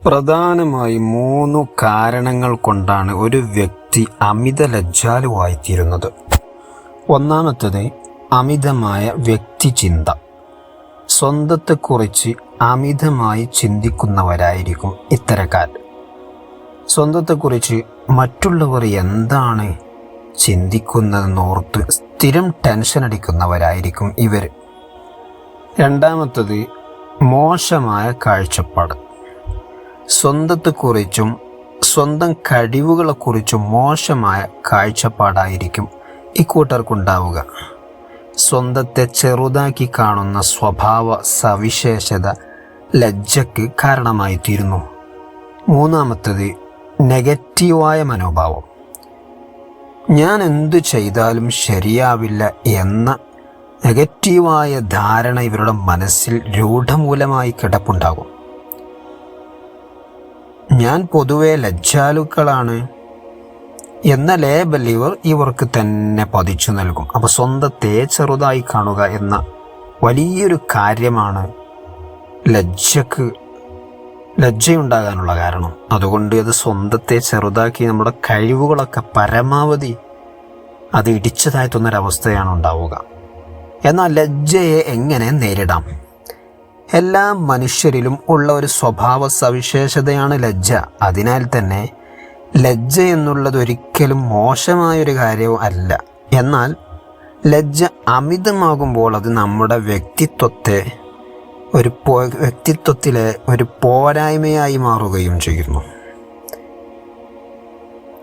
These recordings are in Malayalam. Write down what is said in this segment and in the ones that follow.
പ്രധാനമായും 3 കാരണങ്ങൾ കൊണ്ടാണ് ഒരു വ്യക്തി അമിത ലജ്ജാലുവായിത്തീരുന്നത്. ഒന്നാമത്തേത് അമിതമായ വ്യക്തിചിന്ത. സ്വന്തത്തെക്കുറിച്ച് അമിതമായി ചിന്തിക്കുന്നവരായിരിക്കും ഇത്തരക്കാർ. സ്വന്തത്തെക്കുറിച്ച് മറ്റുള്ളവർ എന്താണ് ചിന്തിക്കുന്നതെന്നോർത്ത് സ്ഥിരം ടെൻഷൻ അടിക്കുന്നവരായിരിക്കും ഇവർ. രണ്ടാമത്തത് മോശമായ കാഴ്ചപ്പാട്. സ്വന്തത്തെക്കുറിച്ചും സ്വന്തം കഴിവുകളെക്കുറിച്ചും മോശമായ കാഴ്ചപ്പാടായിരിക്കും ഇക്കൂട്ടർക്കുണ്ടാവുക. സ്വന്തത്തെ ചെറുതാക്കി കാണുന്ന സ്വഭാവ സവിശേഷത ലജ്ജയ്ക്ക് കാരണമായിത്തീരുന്നു. മൂന്നാമത്തത് നെഗറ്റീവായ മനോഭാവം. ഞാൻ എന്തു ചെയ്താലും ശരിയാവില്ല എന്ന നെഗറ്റീവായ ധാരണ ഇവരുടെ മനസ്സിൽ രൂഢമൂലമായി കിടപ്പുണ്ടാകും. ഞാൻ പൊതുവെ ലജ്ജാലുക്കളാണ് എന്ന ലേബൽ ഇവർക്ക് തന്നെ പതിച്ചു നൽകും. അപ്പോൾ സ്വന്തത്തെ ചെറുതായി കാണുക എന്ന വലിയൊരു കാര്യമാണ് ലജ്ജയുണ്ടാകാനുള്ള കാരണം. അതുകൊണ്ട് അത് സ്വന്തത്തെ ചെറുതാക്കി നമ്മുടെ കഴിവുകളൊക്കെ പരമാവധി അത് ഇടിച്ചു താഴ്ത്തുന്നൊരവസ്ഥയാണ് ഉണ്ടാവുക. എന്നാൽ ലജ്ജയെ എങ്ങനെ നേരിടാം? എല്ലാ മനുഷ്യരിലും ഉള്ള ഒരു സ്വഭാവ സവിശേഷതയാണ് ലജ്ജ. അതിനാൽ തന്നെ ലജ്ജ എന്നുള്ളത് ഒരിക്കലും മോശമായൊരു കാര്യവും അല്ല. എന്നാൽ ലജ്ജ അമിതമാകുമ്പോൾ അത് നമ്മുടെ വ്യക്തിത്വത്തിലെ ഒരു പോരായ്മയായി മാറുകയും ചെയ്യുന്നു.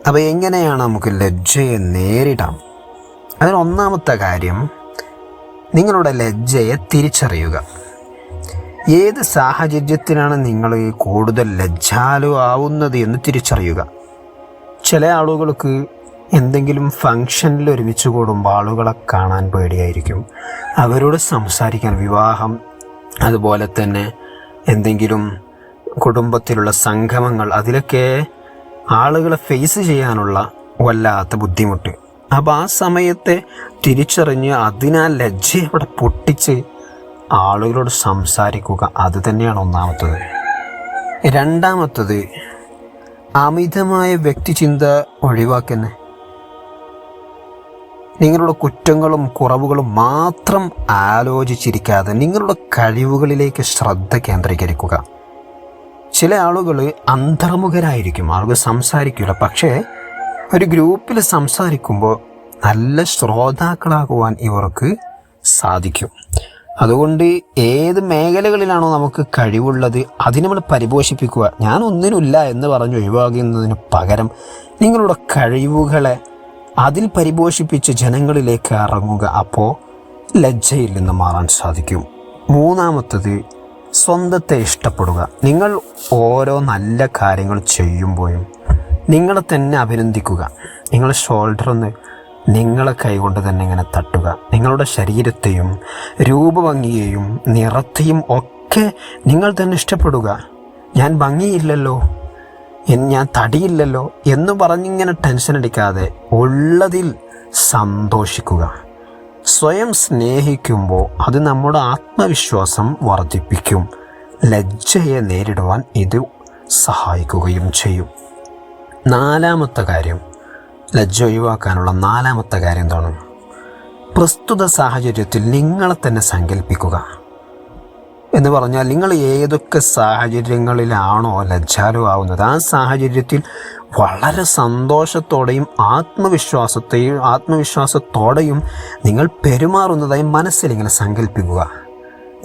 അപ്പോൾ എങ്ങനെയാണ് നമുക്ക് ലജ്ജയെ നേരിടാം? അതിന് ഒന്നാമത്തെ കാര്യം, നിങ്ങളുടെ ലജ്ജയെ തിരിച്ചറിയുക. ഏത് സാഹചര്യത്തിലാണ് നിങ്ങൾ കൂടുതൽ ലജ്ജാലു ആവുന്നത് എന്ന് തിരിച്ചറിയുക. ചില ആളുകൾക്ക് എന്തെങ്കിലും ഫംഗ്ഷനിൽ ഒരുമിച്ച് കൂടുമ്പോൾ ആളുകളെ കാണാൻ പേടിയായിരിക്കും. അവരോട് സംസാരിക്കാൻ, വിവാഹം, അതുപോലെ തന്നെ എന്തെങ്കിലും കുടുംബത്തിലുള്ള സംഗമങ്ങൾ, അതിലൊക്കെ ആളുകളെ ഫേസ് ചെയ്യാനുള്ള വല്ലാത്ത ബുദ്ധിമുട്ട്. അപ്പോൾ ആ സമയത്തെ തിരിച്ചറിഞ്ഞ് അതിനാൽ ലജ്ജയെ അവിടെ പൊട്ടിച്ച് ആളുകളോട് സംസാരിക്കുക. അത് തന്നെയാണ് ഒന്നാമത്തത്. രണ്ടാമത്തത് അമിതമായ വ്യക്തിചിന്ത ഒഴിവാക്കുന്നത്. നിങ്ങളുടെ കുറ്റങ്ങളും കുറവുകളും മാത്രം ആലോചിച്ചിരിക്കാതെ നിങ്ങളുടെ കഴിവുകളിലേക്ക് ശ്രദ്ധ കേന്ദ്രീകരിക്കുക. ചില ആളുകൾ അന്തർമുഖരായിരിക്കും, ആളുകൾ സംസാരിക്കില്ല. പക്ഷേ ഒരു ഗ്രൂപ്പിൽ സംസാരിക്കുമ്പോൾ നല്ല ശ്രോതാക്കളാകുവാൻ ഇവർക്ക് സാധിക്കും. അതുകൊണ്ട് ഏത് മേഖലകളിലാണോ നമുക്ക് കഴിവുള്ളത് അതിന് നമ്മൾ പരിപോഷിപ്പിക്കുക. ഞാൻ ഒന്നിനുമില്ല എന്ന് പറഞ്ഞ് ഒഴിവാകുന്നതിന് പകരം നിങ്ങളുടെ കഴിവുകളെ അതിൽ പരിപോഷിപ്പിച്ച് ജനങ്ങളിലേക്ക് ഇറങ്ങുക. അപ്പോൾ ലജ്ജയിൽ നിന്ന് മാറാൻ സാധിക്കും. മൂന്നാമത്തത് സ്വന്തത്തെ ഇഷ്ടപ്പെടുക. നിങ്ങൾ ഓരോ നല്ല കാര്യങ്ങൾ ചെയ്യുമ്പോഴും നിങ്ങളെ തന്നെ അഭിനന്ദിക്കുക. നിങ്ങളുടെ ഷോൾഡറൊന്ന് നിങ്ങളെ കൈകൊണ്ട് തന്നെ ഇങ്ങനെ തട്ടുക. നിങ്ങളുടെ ശരീരത്തെയും രൂപഭംഗിയെയും നിറത്തെയും ഒക്കെ നിങ്ങൾ തന്നെ ഇഷ്ടപ്പെടുക. ഞാൻ ഭംഗിയില്ലല്ലോ, ഞാൻ തടിയില്ലല്ലോ എന്ന് പറഞ്ഞിങ്ങനെ ടെൻഷൻ അടിക്കാതെ ഉള്ളതിൽ സന്തോഷിക്കുക. സ്വയം സ്നേഹിക്കുമ്പോൾ അത് നമ്മുടെ ആത്മവിശ്വാസം വർദ്ധിപ്പിക്കും. ലജ്ജയെ നേരിടുവാൻ ഇത് സഹായിക്കുകയും ചെയ്യും. നാലാമത്തെ കാര്യം, ലജ്ജ ഒഴിവാക്കാനുള്ള നാലാമത്തെ കാര്യം എന്താണ്? പ്രസ്തുത സാഹചര്യത്തിൽ നിങ്ങളെ തന്നെ സങ്കല്പിക്കുക. എന്ന് പറഞ്ഞാൽ നിങ്ങൾ ഏതൊക്കെ സാഹചര്യങ്ങളിലാണോ ലജ്ജാലു ആവുന്നത് ആ സാഹചര്യത്തിൽ വളരെ സന്തോഷത്തോടെയും ആത്മവിശ്വാസത്തോടെയും നിങ്ങൾ പെരുമാറുന്നതായി മനസ്സിലിങ്ങനെ സങ്കല്പിക്കുക.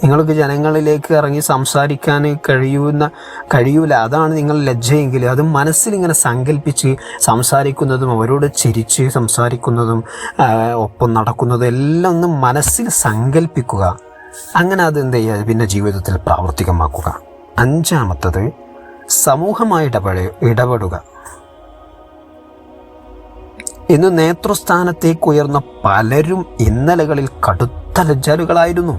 നിങ്ങൾക്ക് ജനങ്ങളിലേക്ക് ഇറങ്ങി സംസാരിക്കാൻ കഴിയൂല, അതാണ് നിങ്ങൾ ലജ്ജയെങ്കിൽ അത് മനസ്സിലിങ്ങനെ സങ്കല്പിച്ച് സംസാരിക്കുന്നതും അവരോട് ചിരിച്ച് സംസാരിക്കുന്നതും ഒപ്പം നടക്കുന്നതും എല്ലാം ഒന്ന് മനസ്സിൽ സങ്കല്പിക്കുക. അങ്ങനെ അത് എന്ത് ചെയ്യുക, പിന്നെ ജീവിതത്തിൽ പ്രാവർത്തികമാക്കുക. അഞ്ചാമത്തത് സമൂഹമായി ഇടപെടുക. ഇന്ന് നേതൃസ്ഥാനത്തേക്ക് ഉയർന്ന പലരും ഇന്നലകളിൽ കടുത്ത ലജ്ജാലുകളായിരുന്നു.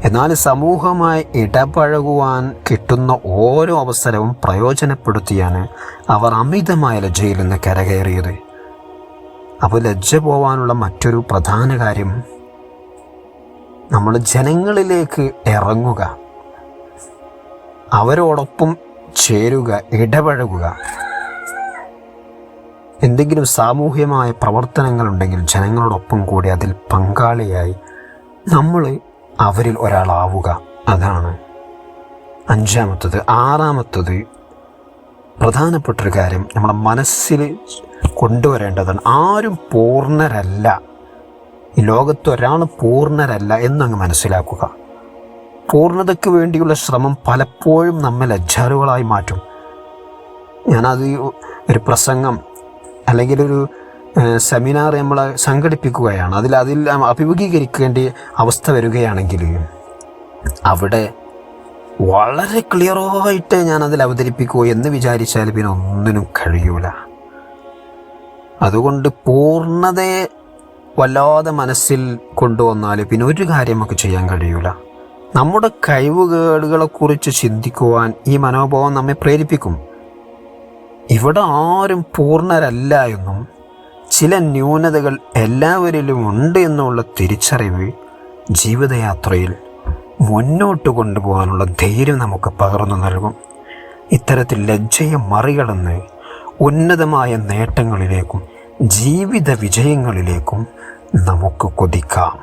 എന്നാൽ സമൂഹമായി ഇടപഴകുവാൻ കിട്ടുന്ന ഓരോ അവസരവും പ്രയോജനപ്പെടുത്തിയാണ് അവർ അമിതമായ ലജ്ജയിൽ നിന്ന് കരകയറിയത്. അപ്പോൾ ലജ്ജ പോവാനുള്ള മറ്റൊരു പ്രധാന കാര്യം, നമ്മൾ ജനങ്ങളിലേക്ക് ഇറങ്ങുക, അവരോടൊപ്പം ചേരുക, ഇടപഴകുക. എന്തെങ്കിലും സാമൂഹ്യമായ പ്രവർത്തനങ്ങളുണ്ടെങ്കിൽ ജനങ്ങളോടൊപ്പം കൂടി അതിൽ പങ്കാളിയായി നമ്മൾ അവരിൽ ഒരാളാവുക. അതാണ് അഞ്ചാമത്തത്. ആറാമത്തത് പ്രധാനപ്പെട്ടൊരു കാര്യം നമ്മുടെ മനസ്സിൽ കൊണ്ടുവരേണ്ടതാണ്. ആരും പൂർണ്ണരല്ല, ഈ ലോകത്തൊരാൾ പൂർണ്ണരല്ല എന്നങ്ങ് മനസ്സിലാക്കുക. പൂർണ്ണതയ്ക്ക് വേണ്ടിയുള്ള ശ്രമം പലപ്പോഴും നമ്മെ ലജ്ജാലുകളായി മാറ്റും. ഞാനത് ഒരു പ്രസംഗം അല്ലെങ്കിൽ ഒരു സെമിനാർ നമ്മൾ സംഘടിപ്പിക്കുകയാണ്, അതിൽ അഭിമുഖീകരിക്കേണ്ട അവസ്ഥ വരികയാണെങ്കിൽ അവിടെ വളരെ ക്ലിയറായിട്ട് ഞാനതിൽ അവതരിപ്പിക്കുക എന്ന് വിചാരിച്ചാൽ പിന്നെ ഒന്നിനും കഴിയൂല. അതുകൊണ്ട് പൂർണ്ണതയെ വല്ലാതെ മനസ്സിൽ കൊണ്ടുവന്നാൽ പിന്നെ ഒരു കാര്യം നമുക്ക് ചെയ്യാൻ കഴിയൂല. നമ്മുടെ കഴിവുകേടുകളെക്കുറിച്ച് ചിന്തിക്കുവാൻ ഈ മനോഭാവം നമ്മെ പ്രേരിപ്പിക്കും. ഇവിടെ ആരും പൂർണ്ണരല്ല എന്നും ചില ന്യൂനതകൾ എല്ലാവരിലും ഉണ്ട് എന്നുള്ള തിരിച്ചറിവ് ജീവിതയാത്രയിൽ മുന്നോട്ട് കൊണ്ടുപോകാനുള്ള ധൈര്യം നമുക്ക് പകർന്നു നൽകും. ഇത്തരത്തിൽ ലജ്ജയെ മറികടന്ന് ഉന്നതമായ നേട്ടങ്ങളിലേക്കും ജീവിത വിജയങ്ങളിലേക്കും നമുക്ക് കൊതിക്കാം.